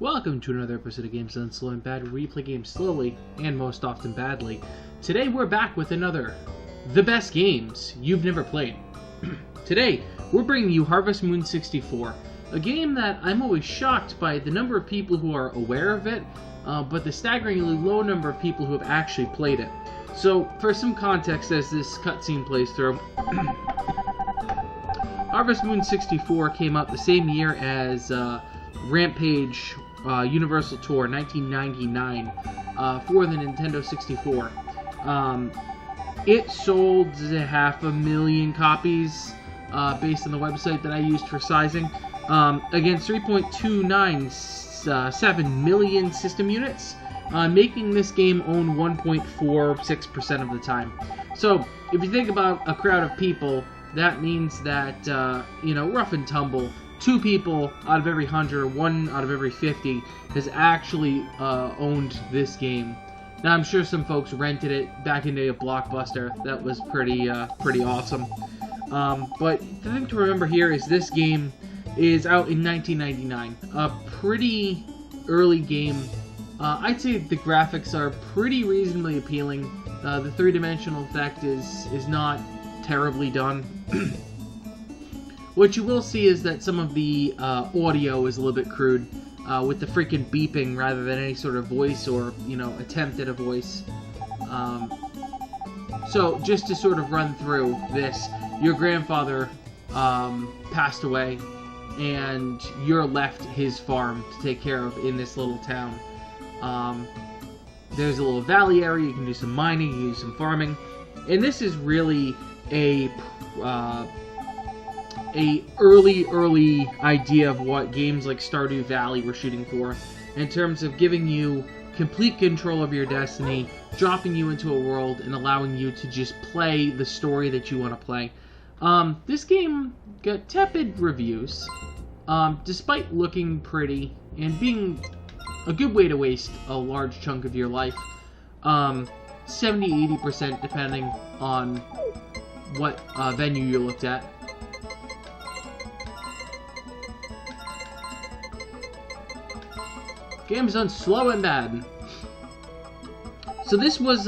Welcome to another episode of Games Done Slow and Bad, where we play games slowly and most often badly. Today we're back with another The Best Games You've Never Played. Today we're bringing you Harvest Moon 64, a game that I'm always shocked by the number of people who are aware of it, but the staggeringly low number of people who have actually played it. So for some context as this cutscene plays through, Harvest Moon 64 came out the same year as Rampage Universal Tour 1999 for the Nintendo 64. It sold 500,000 copies based on the website that I used for sizing, against 3.297 million system units, making this game own 1.46% of the time. So if you think about a crowd of people, that means that, rough and tumble, 2 people out of every 100, or 1 out of every 50 has actually owned this game. Now, I'm sure some folks rented it back in the day of Blockbuster. That was pretty awesome. But the thing to remember here is this game is out in 1999. A pretty early game. I'd say the graphics are pretty reasonably appealing. The three-dimensional effect is not terribly done. What you will see is that some of the audio is a little bit crude, with the freaking beeping rather than any sort of voice or, attempt at a voice. So, just to sort of run through this, your grandfather passed away, and you're left his farm to take care of in this little town. There's a little valley area, you can do some mining, you can do some farming, and this is really a early idea of what games like Stardew Valley were shooting for, in terms of giving you complete control of your destiny, dropping you into a world, and allowing you to just play the story that you want to play. This game got tepid reviews, despite looking pretty and being a good way to waste a large chunk of your life. 70-80% depending on what venue you looked at. Game's done slow and bad. So this was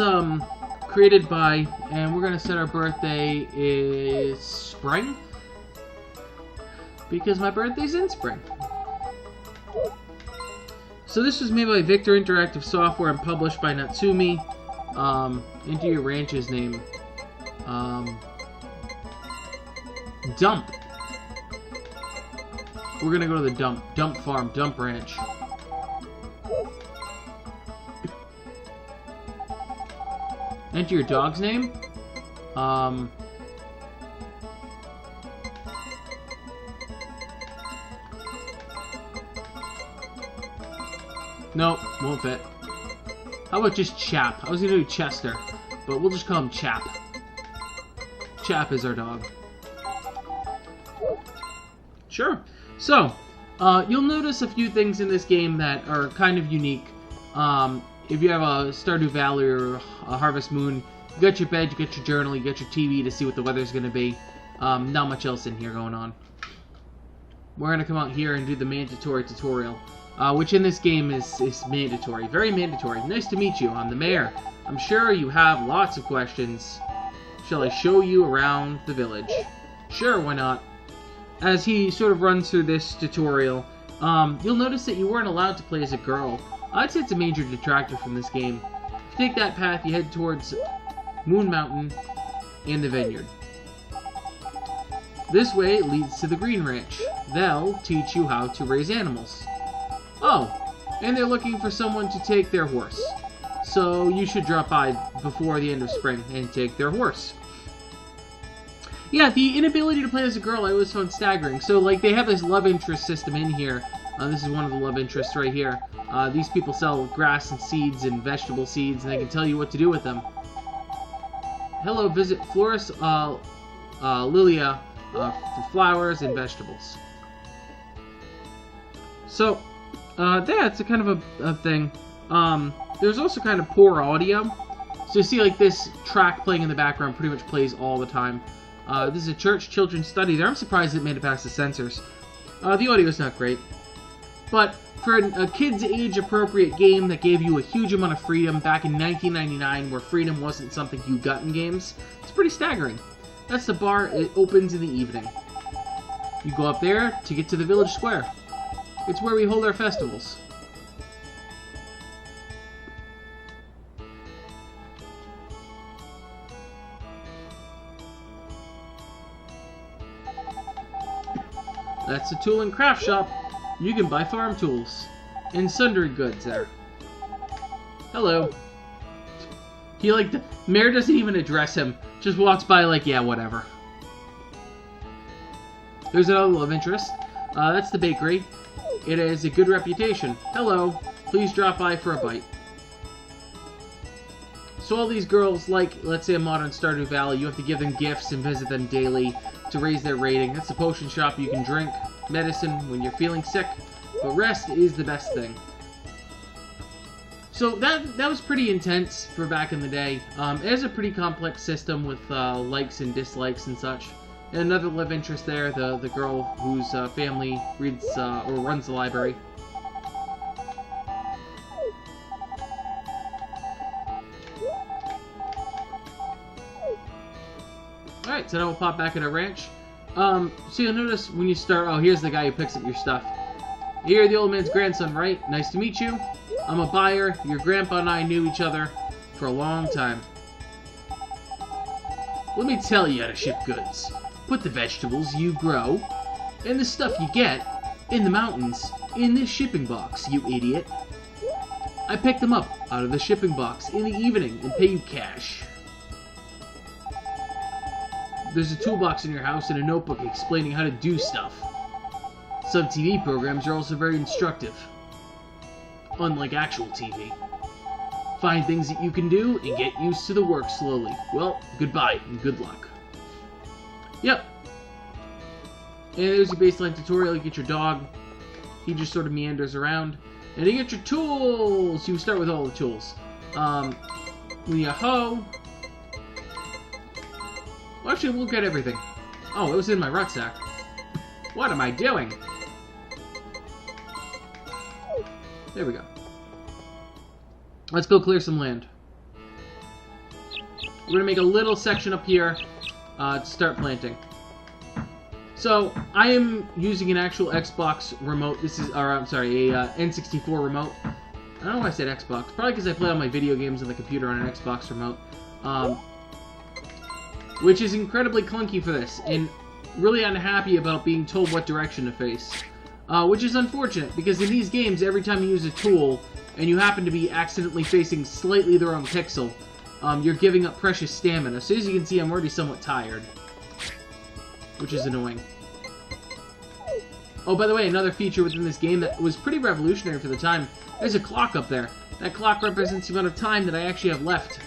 created by, and we're gonna set our birthday is spring, because my birthday's in spring. So this was made by Victor Interactive Software and published by Natsume. Enter your ranch's name. Dump. We're gonna go to the dump farm, dump ranch. Enter your dog's name. Nope, won't fit. How about just Chap? I was gonna do Chester, but we'll just call him Chap. Chap is our dog. Sure. So, you'll notice a few things in this game that are kind of unique. If you have a Stardew Valley or a Harvest Moon, you got your bed, you got your journal, you got your TV to see what the weather's going to be. Not much else in here going on. We're going to come out here and do the mandatory tutorial, which in this game is mandatory. Very mandatory. Nice to meet you. I'm the mayor. I'm sure you have lots of questions. Shall I show you around the village? Sure, why not? As he sort of runs through this tutorial, you'll notice that you weren't allowed to play as a girl. I'd say it's a major detractor from this game. If you take that path, you head towards Moon Mountain and the vineyard. This way it leads to the Green Ranch. They'll teach you how to raise animals. Oh, and they're looking for someone to take their horse. So you should drop by before the end of spring and take their horse. Yeah, the inability to play as a girl I always found staggering. So, they have this love interest system in here. This is one of the love interests right here. These people sell grass and seeds and vegetable seeds, and they can tell you what to do with them. Hello, visit Florist Lilia for flowers and vegetables. So, yeah, it's a kind of a thing. There's also kind of poor audio. So you see, this track playing in the background pretty much plays all the time. This is a church children's study there. I'm surprised it made it past the censors. The audio is not great. But for a kid's age-appropriate game that gave you a huge amount of freedom back in 1999, where freedom wasn't something you got in games, it's pretty staggering. That's the bar. It opens in the evening. You go up there to get to the village square. It's where we hold our festivals. That's the tool and craft shop. You can buy farm tools and sundry goods there. Hello. The mayor doesn't even address him. Just walks by like, yeah, whatever. There's another love interest. That's the bakery. It has a good reputation. Hello. Please drop by for a bite. So all these girls, like, let's say a modern Stardew Valley, you have to give them gifts and visit them daily to raise their rating. That's a potion shop. You can drink medicine when you're feeling sick, but rest is the best thing. So that was pretty intense for back in the day. It has a pretty complex system with likes and dislikes and such. And another love interest there, the girl whose family reads or runs the library. Alright, so now we'll pop back at our ranch. So you'll notice when you start... Oh, here's the guy who picks up your stuff. You're the old man's grandson, right? Nice to meet you. I'm a buyer. Your grandpa and I knew each other for a long time. Let me tell you how to ship goods. Put the vegetables you grow and the stuff you get in the mountains in this shipping box, you idiot. I pick them up out of the shipping box in the evening and pay you cash. There's a toolbox in your house and a notebook explaining how to do stuff. Some TV programs are also very instructive, unlike actual TV. Find things that you can do and get used to the work slowly. Well, goodbye and good luck. Yep. And there's your baseline tutorial. You get your dog. He just sort of meanders around. And you get your tools. You start with all the tools. We need a hoe. Well, actually, we'll get everything. Oh, it was in my rucksack. What am I doing? There we go. Let's go clear some land. We're going to make a little section up here to start planting. So, I am using an actual Xbox remote. This is, or I'm sorry, a N64 remote. I don't know why I said Xbox. Probably because I play all my video games on the computer on an Xbox remote. Which is incredibly clunky for this, and really unhappy about being told what direction to face. Which is unfortunate, because in these games, every time you use a tool, and you happen to be accidentally facing slightly the wrong pixel, you're giving up precious stamina. So as you can see, I'm already somewhat tired. Which is annoying. Oh, by the way, another feature within this game that was pretty revolutionary for the time, there's a clock up there. That clock represents the amount of time that I actually have left.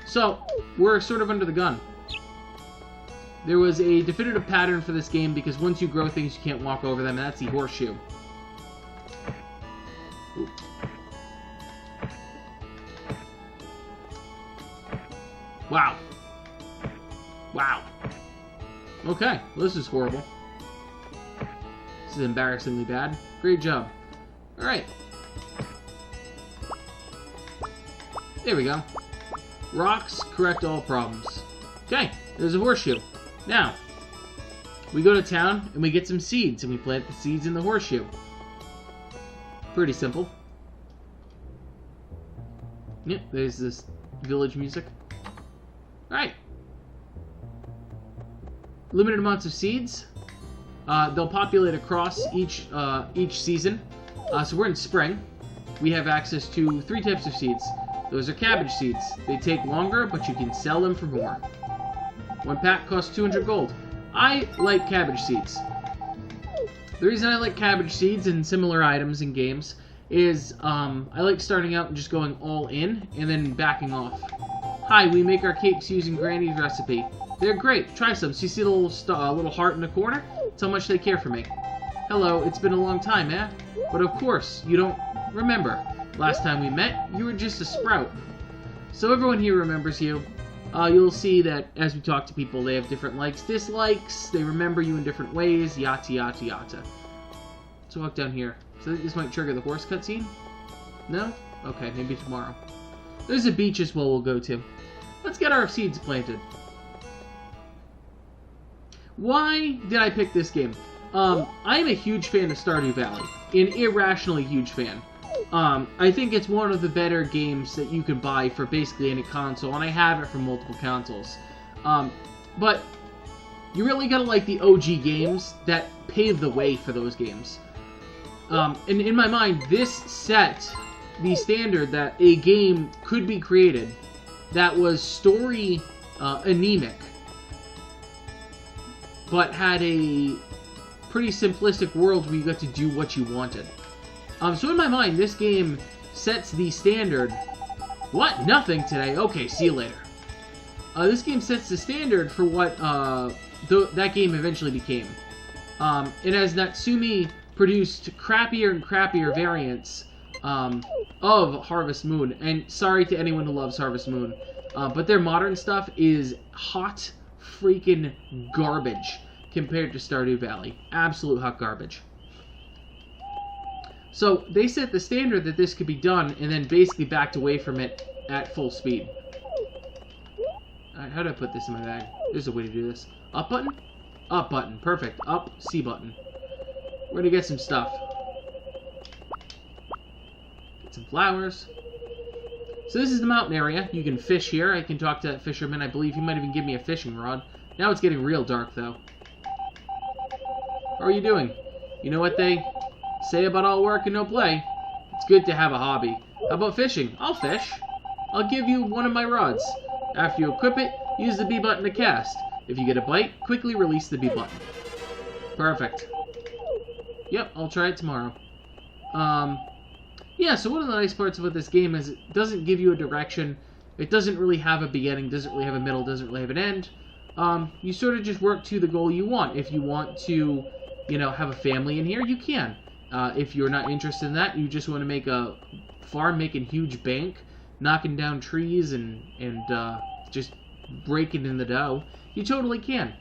So, we're sort of under the gun. There was a definitive pattern for this game because once you grow things, you can't walk over them, and that's the horseshoe. Ooh. Wow. Wow. Okay, well, this is horrible. This is embarrassingly bad. Great job. Alright. There we go. Rocks correct all problems. Okay, there's a horseshoe. Now, we go to town and we get some seeds and we plant the seeds in the horseshoe. Pretty simple. Yep, there's this village music. Alright. Limited amounts of seeds. They'll populate across each season. So we're in spring. We have access to 3 types of seeds. Those are cabbage seeds. They take longer, but you can sell them for more. 1 pack costs 200 gold. I like cabbage seeds. The reason I like cabbage seeds and similar items in games is I like starting out and just going all in and then backing off. Hi, we make our cakes using Granny's recipe. They're great. Try some. So you see the little heart in the corner? That's how much they care for me. Hello, it's been a long time, eh? But of course, you don't remember. Last time we met, you were just a sprout. So everyone here remembers you. You'll see that as we talk to people, they have different likes, dislikes. They remember you in different ways, yada, yada, yada. Let's walk down here. So this might trigger the horse cutscene? No? Okay, maybe tomorrow. There's a beach as well we'll go to. Let's get our seeds planted. Why did I pick this game? I'm a huge fan of Stardew Valley. An irrationally huge fan. I think it's one of the better games that you can buy for basically any console, and I have it for multiple consoles. But you really gotta like the OG games that paved the way for those games. And in my mind, this set the standard that a game could be created that was story anemic, but had a pretty simplistic world where you got to do what you wanted. So in my mind, this game sets the standard. What? Nothing today. Okay, see you later. This game sets the standard for what that game eventually became. And as Natsume produced crappier and crappier variants of Harvest Moon, and sorry to anyone who loves Harvest Moon, but their modern stuff is hot freaking garbage compared to Stardew Valley. Absolute hot garbage. So they set the standard that this could be done, and then basically backed away from it at full speed. Alright, how do I put this in my bag? There's a way to do this. Up button? Up button. Perfect. Up, C button. We're gonna get some stuff. Get some flowers. So this is the mountain area. You can fish here. I can talk to that fisherman. I believe he might even give me a fishing rod. Now it's getting real dark, though. How are you doing? You know what they say about all work and no play? It's good to have a hobby. How about fishing? I'll fish. I'll give you one of my rods. After you equip it, use the B button to cast. If you get a bite, quickly release the B button. Perfect. Yep, I'll try it tomorrow. Yeah, so one of the nice parts about this game is it doesn't give you a direction. It doesn't really have a beginning, doesn't really have a middle, doesn't really have an end. You sort of just work to the goal you want. If you want to, you know, have a family in here, you can. If you're not interested in that, you just want to make a farm, making huge bank, knocking down trees and just breaking in the dough, you totally can.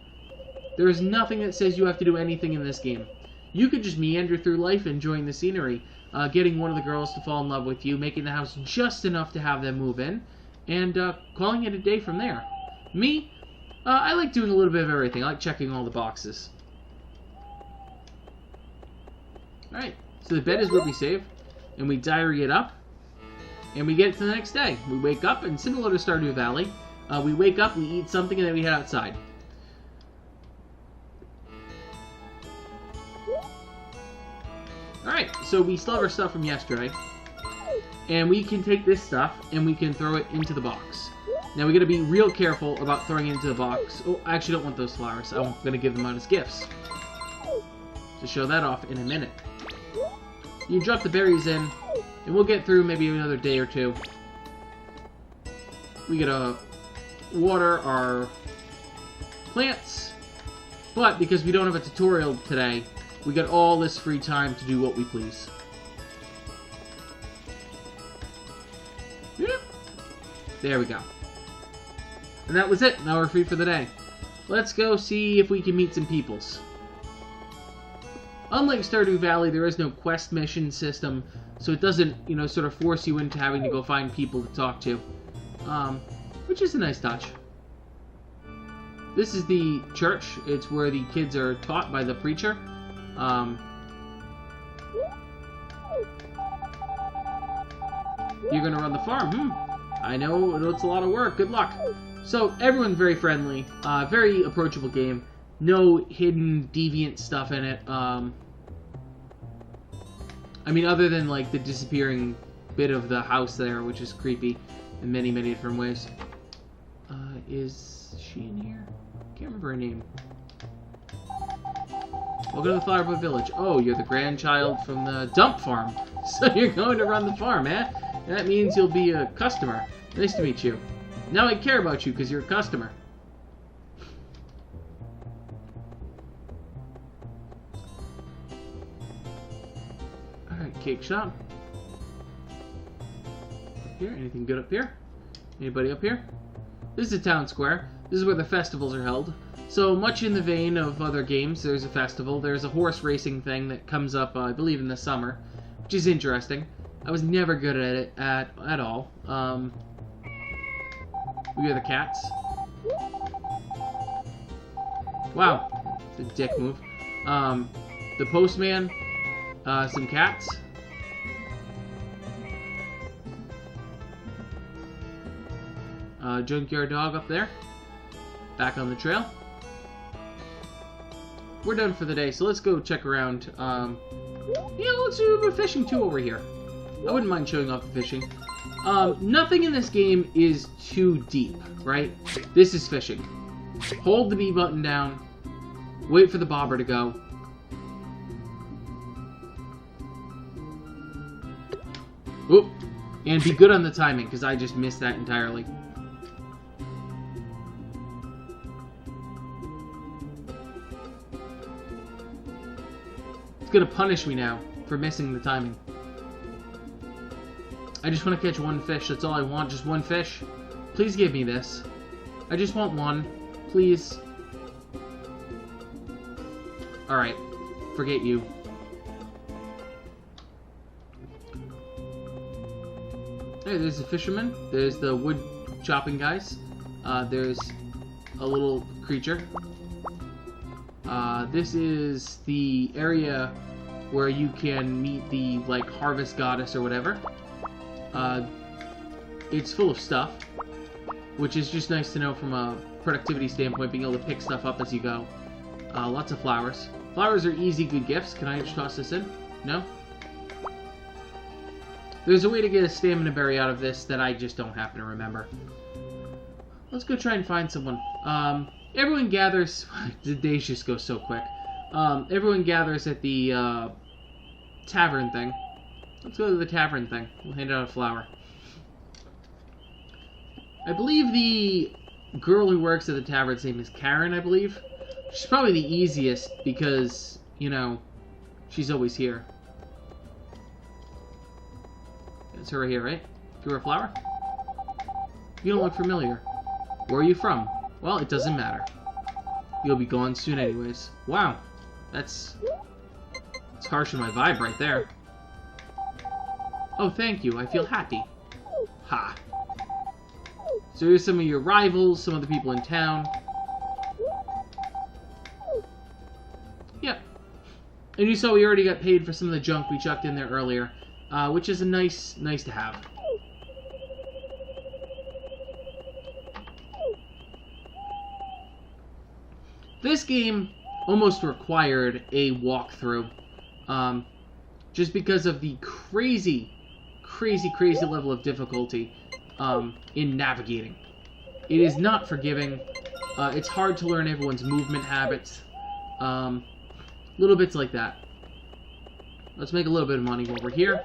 There is nothing that says you have to do anything in this game. You could just meander through life enjoying the scenery, getting one of the girls to fall in love with you, making the house just enough to have them move in, and calling it a day from there. Me, I like doing a little bit of everything. I like checking all the boxes. Alright, so the bed is where we save, and we diary it up, and we get it to the next day. We wake up, and similar to Stardew Valley, we wake up, we eat something, and then we head outside. Alright, so we still have our stuff from yesterday, and we can take this stuff, and we can throw it into the box. Now, we gotta be real careful about throwing it into the box. Oh, I actually don't want those flowers. I'm gonna give them out as gifts. To show that off in a minute. You drop the berries in, and we'll get through maybe another day or two. We gotta water our plants, but because we don't have a tutorial today, we got all this free time to do what we please. Yep. There we go. And that was it. Now we're free for the day. Let's go see if we can meet some peoples. Unlike Stardew Valley, there is no quest mission system, so it doesn't, you know, sort of force you into having to go find people to talk to. Which is a nice touch. This is the church. It's where the kids are taught by the preacher. You're gonna run the farm? I know it's a lot of work. Good luck. So, everyone's very friendly. Very approachable game. No hidden, deviant stuff in it. I mean, other than, like, the disappearing bit of the house there, which is creepy in many, many different ways. Is she in here? Can't remember her name. Welcome to the Flowerboy Village. Oh, you're the grandchild from the dump farm. So you're going to run the farm, eh? That means you'll be a customer. Nice to meet you. Now I care about you because you're a customer. Alright, cake shop. Up here? Anything good up here? Anybody up here? This is a town square. This is where the festivals are held. So much in the vein of other games, there's a festival. There's a horse racing thing that comes up, I believe, in the summer, which is interesting. I was never good at it at all. We hear the cats. Wow, it's a dick move. The postman, some cats. Junkyard dog up there. Back on the trail. We're done for the day, so let's go check around. Yeah, let's do a bit of fishing too over here. I wouldn't mind showing off the fishing. Nothing in this game is too deep, right? This is fishing. Hold the B button down. Wait for the bobber to go. Oop. And be good on the timing, because I just missed that entirely. It's gonna punish me now for missing the timing. I just want to catch one fish, that's all I want, just one fish. Please give me this. I just want one. Please. Alright. Forget you. Hey, there's the fisherman. There's the wood chopping guys. There's a little creature. This is the area where you can meet the, like, harvest goddess or whatever. It's full of stuff, which is just nice to know from a productivity standpoint, being able to pick stuff up as you go. Lots of flowers. Flowers are easy, good gifts. Can I just toss this in? No? There's a way to get a stamina berry out of this that I just don't happen to remember. Let's go try and find someone. Everyone gathers... The days just go so quick. Everyone gathers at the tavern thing. Let's go to the tavern thing. We'll hand out a flower. I believe the girl who works at the tavern's name is Karen, I believe. She's probably the easiest because, you know, she's always here. It's her right here, right? Give her a flower? You don't look familiar. Where are you from? Well, it doesn't matter. You'll be gone soon anyways. Wow. That's harsh on my vibe right there. Oh, thank you. I feel happy. Ha. So here's some of your rivals, some of the people in town. Yep. And you saw we already got paid for some of the junk we chucked in there earlier, which is a nice to have. This game almost required a walkthrough, just because of the crazy level of difficulty in navigating. It is not forgiving. It's hard to learn everyone's movement habits. Little bits like that. Let's make a little bit of money while we're here.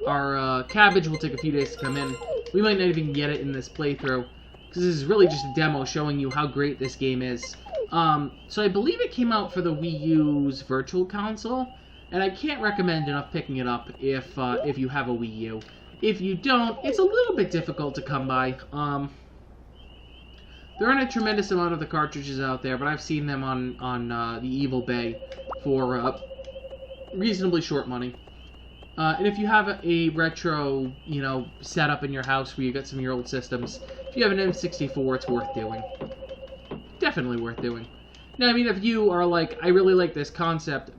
Our cabbage will take a few days to come in. We might not even get it in this playthrough, because this is really just a demo showing you how great this game is. So I believe it came out for the Wii U's Virtual Console, and I can't recommend enough picking it up if you have a Wii U. If you don't, it's a little bit difficult to come by. There aren't a tremendous amount of the cartridges out there, but I've seen them on the Evil Bay for reasonably short money. And if you have a retro, you know, setup in your house where you got some of your old systems, if you have an N64, it's worth doing. Definitely worth doing. Now, I mean, if you are like, I really like this concept,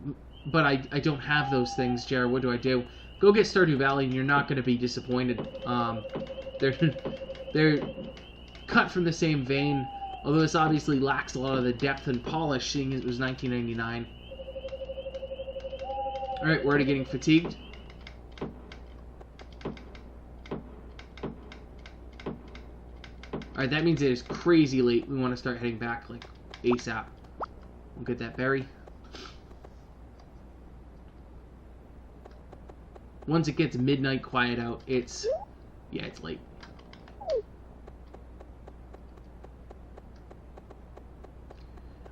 but I don't have those things, Jared, what do I do? Go get Stardew Valley, and you're not going to be disappointed. They're cut from the same vein, although this obviously lacks a lot of the depth and polish, seeing it was 1999. Alright, we're already getting fatigued. Alright, that means it is crazy late. We want to start heading back, like, ASAP. We'll get that berry. Once it gets midnight quiet out, it's... yeah, it's late.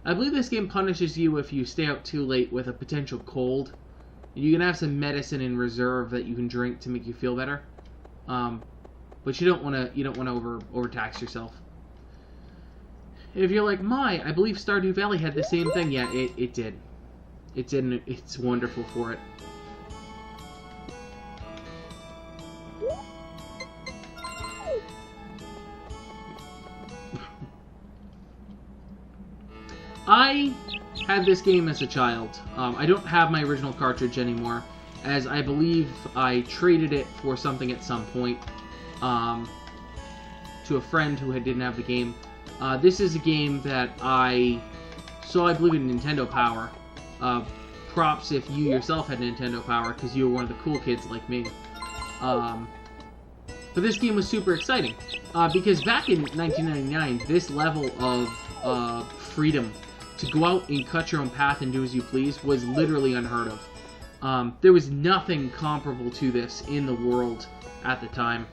I believe this game punishes you if you stay out too late with a potential cold. You can have some medicine in reserve that you can drink to make you feel better. but you don't want to overtax yourself. If you're like, I believe Stardew Valley had the same thing. Yeah, it did. It did, and it's wonderful for it. I had this game as a child. I don't have my original cartridge anymore, as I believe I traded it for something at some point to a friend who didn't have the game. This is a game that I saw, I believe, in Nintendo Power. Props if you yourself had Nintendo Power, because you were one of the cool kids like me. But this game was super exciting, because back in 1999, this level of freedom to go out and cut your own path and do as you please was literally unheard of. There was nothing comparable to this in the world at the time.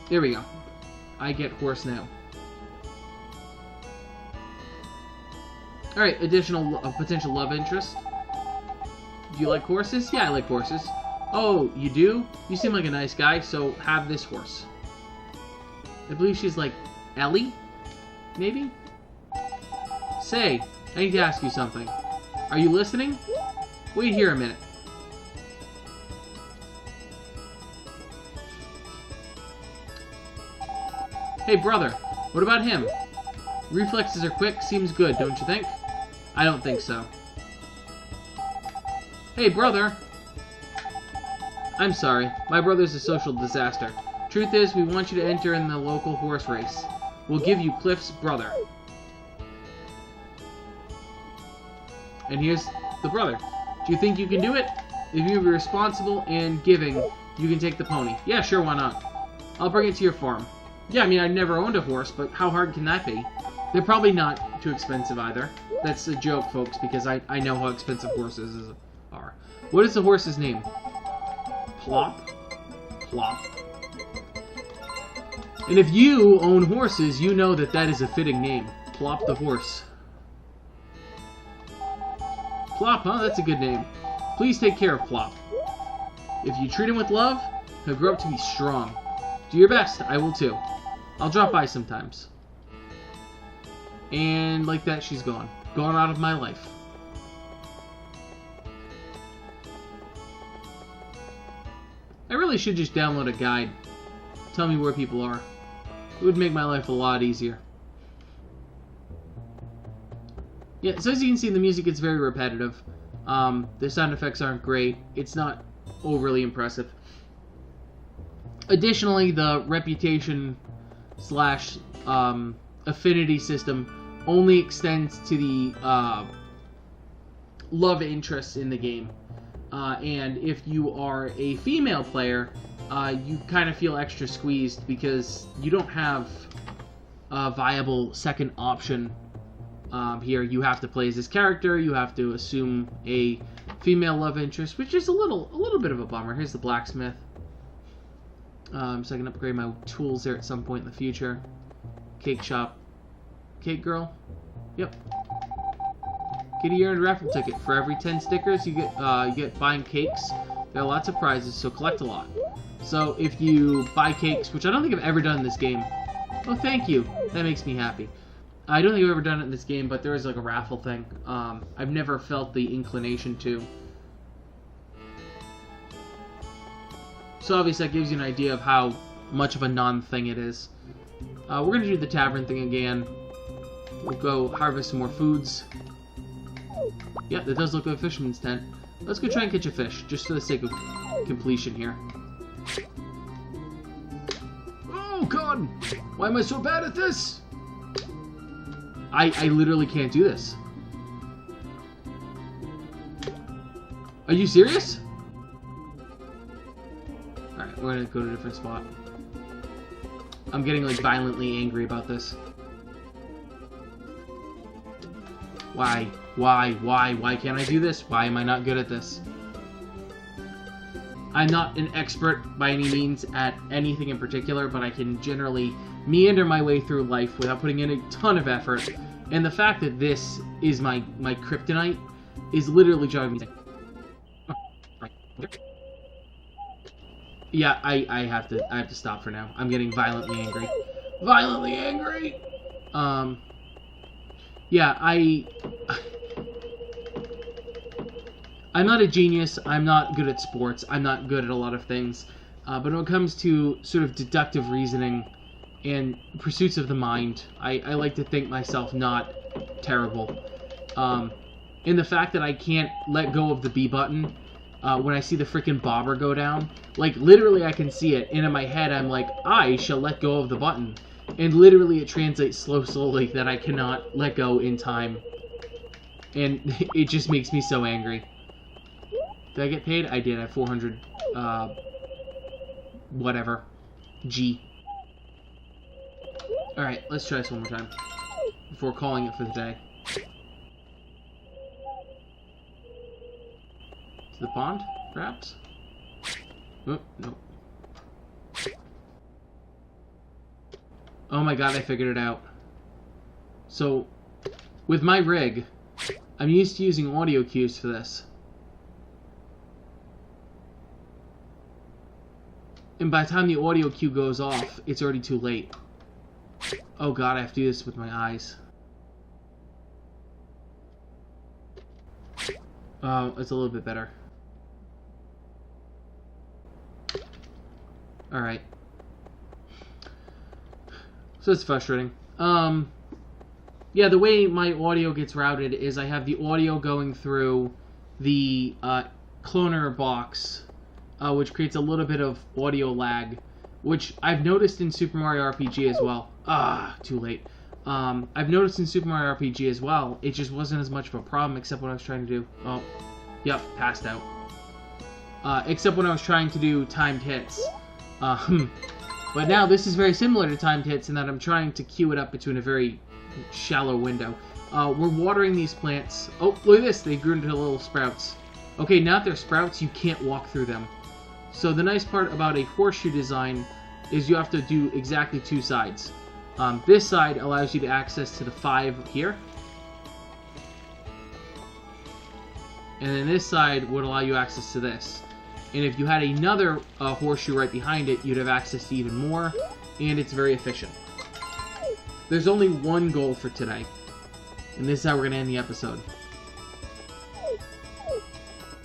There we go. I get horse now. Alright, additional potential love interest. Do you like horses? Yeah, I like horses. Oh, you do? You seem like a nice guy, so have this horse. I believe she's like Ellie? Maybe? Say, I need to ask you something. Are you listening? Wait here a minute. Hey, brother, what about him? Reflexes are quick, seems good, don't you think? I don't think so. Hey, brother! I'm sorry, my brother's a social disaster. Truth is, we want you to enter in the local horse race. We'll give you Cliff's brother. And here's the brother. Do you think you can do it? If you're responsible and giving, you can take the pony. Yeah, sure, why not? I'll bring it to your farm. Yeah, I mean, I never owned a horse, but how hard can that be? They're probably not too expensive either. That's a joke, folks, because I know how expensive horses are. What is the horse's name? Plop? Plop. And if you own horses, you know that that is a fitting name. Plop the horse. Plop, huh? That's a good name. Please take care of Plop. If you treat him with love, he'll grow up to be strong. Do your best. I will too. I'll drop by sometimes. And like that, she's gone. Gone out of my life. I really should just download a guide. Tell me where people are. It would make my life a lot easier. Yeah, so as you can see, the music is very repetitive. The sound effects aren't great. It's not overly impressive. Additionally, the reputation slash affinity system only extends to the love interests in the game. And if you are a female player, you kind of feel extra squeezed because you don't have a viable second option here. You have to play as this character. You have to assume a female love interest, which is a little bit of a bummer. Here's the blacksmith. So I can upgrade my tools there at some point in the future. Cake shop. Cake girl. Yep. Get a year-end raffle ticket. For every 10 stickers you get buying cakes. There are lots of prizes, so collect a lot. So if you buy cakes, which I don't think I've ever done in this game. Oh, thank you. That makes me happy. I don't think I've ever done it in this game, but there is like a raffle thing. I've never felt the inclination to. So obviously that gives you an idea of how much of a non-thing it is. We're going to do the tavern thing again. We'll go harvest some more foods. Yeah, that does look like a fisherman's tent. Let's go try and catch a fish, just for the sake of completion here. Oh, God! Why am I so bad at this? I literally can't do this. Are you serious? Alright, we're gonna go to a different spot. I'm getting, like, violently angry about this. Why? Why can't I do this? Why am I not good at this? I'm not an expert by any means at anything in particular, but I can generally meander my way through life without putting in a ton of effort. And the fact that this is my kryptonite is literally driving me insane. Oh, right. Yeah, I have to stop for now. I'm getting violently angry. Violently angry! Yeah, I'm not a genius. I'm not good at sports. I'm not good at a lot of things. But when it comes to sort of deductive reasoning and pursuits of the mind, I like to think myself not terrible. And the fact that I can't let go of the B button when I see the freaking bobber go down, like, literally I can see it, and in my head I'm like, I shall let go of the button. And literally it translates slowly that I cannot let go in time. And it just makes me so angry. Did I get paid? I did. I have 400, whatever. G. Alright, let's try this one more time. Before calling it for the day. To the pond, perhaps? Oh, no. Oh my god, I figured it out. So, with my rig, I'm used to using audio cues for this. And by the time the audio cue goes off, it's already too late. Oh god, I have to do this with my eyes. Oh, it's a little bit better. Alright. So it's frustrating. Yeah, the way my audio gets routed is I have the audio going through the cloner box, which creates a little bit of audio lag, which I've noticed in Super Mario RPG as well. Ah, too late. I've noticed in Super Mario RPG as well, it just wasn't as much of a problem, except when I was trying to do... Oh, yep, passed out. Except when I was trying to do timed hits. But now this is very similar to timed hits in that I'm trying to cue it up between a very shallow window. We're watering these plants. Oh, look at this, they grew into little sprouts. Okay, now that they're sprouts, you can't walk through them. So the nice part about a horseshoe design is you have to do exactly two sides. This side allows you to access to the 5 here. And then this side would allow you access to this. And if you had another horseshoe right behind it, you'd have access to even more, and it's very efficient. There's only one goal for today, and this is how we're going to end the episode.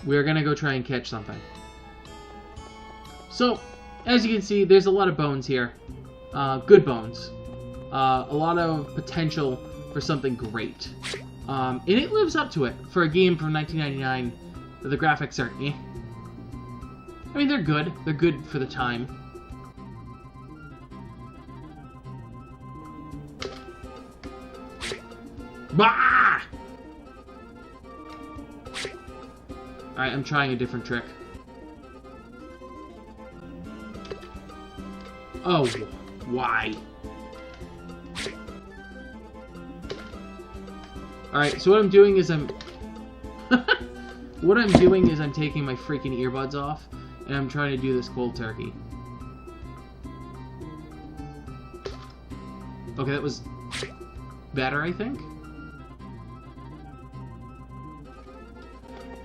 We're going to go try and catch something. So, as you can see, there's a lot of bones here. Good bones. A lot of potential for something great. And it lives up to it for a game from 1999. The graphics are eh. I mean, they're good. They're good for the time. Bah! Alright, I'm trying a different trick. Oh, why? Alright, so what I'm doing is I'm taking my freaking earbuds off, and I'm trying to do this cold turkey. Okay, that was better, I think?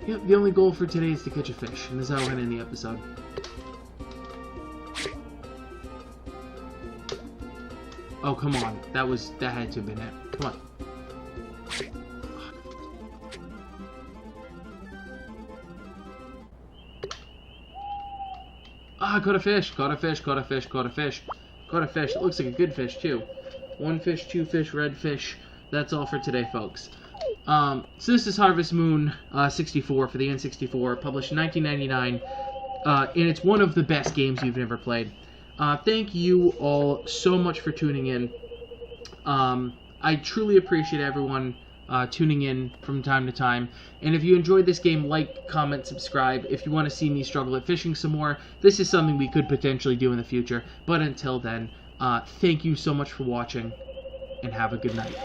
Yep, the only goal for today is to catch a fish, and this is how we're going to end the episode. Oh, come on. That had to have been it. Come on. Ah, caught a fish, caught a fish, caught a fish, caught a fish, caught a fish. It looks like a good fish, too. 1 fish, 2 fish, red fish. That's all for today, folks. So this is Harvest Moon 64 for the N64, published in 1999, and it's one of the best games you've ever played. Thank you all so much for tuning in. I truly appreciate everyone tuning in from time to time. And if you enjoyed this game, like, comment, subscribe. If you want to see me struggle at fishing some more, this is something we could potentially do in the future. But until then, thank you so much for watching, and have a good night.